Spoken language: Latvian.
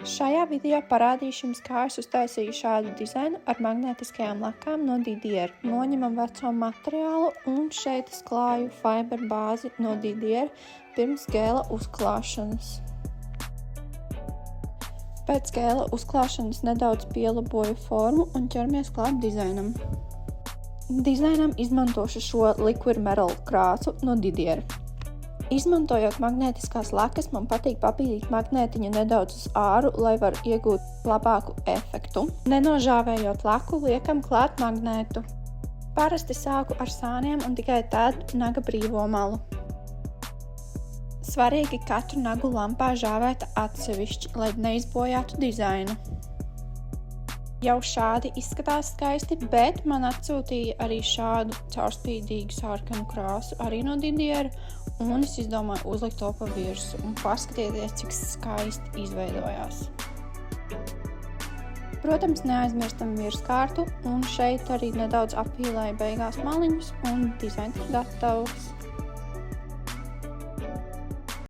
Šajā video parādīšu jums, kā es uztaisīju šādu dizainu ar magnētiskajām lakām no Didier. Noņemam veco materiālu un šeit es klāju fiber bāzi no Didier pirms gēla uzklāšanas. Pēc gēla uzklāšanas nedaudz pielaboju formu un ķeramies klāt dizainam. Dizainam izmantošu šo Liquid Metal krāsu no Didier. Izmantojot magnētiskās lakas, man patīk papīdīt magnētiņu nedaudz uz āru, lai var iegūt labāku efektu. Nenožāvējot laku, liekam klāt magnētu. Parasti sāku ar sāniem un tikai tad naga brīvo malu. Svarīgi katru nagu lampā žāvēt atsevišķi, lai neizbojātu dizainu. Jau šādi izskatās skaisti, bet man atsūtīja arī šādu caurspīdīgu sarkanu krāsu arī no Didier, un es izdomāju uzlikt to pa virsu, un paskatieties, cik skaisti izveidojās. Protams, neaizmirstam virskārtu, un šeit arī nedaudz apīlēju beigās maliņus, un dizains ir gatavs.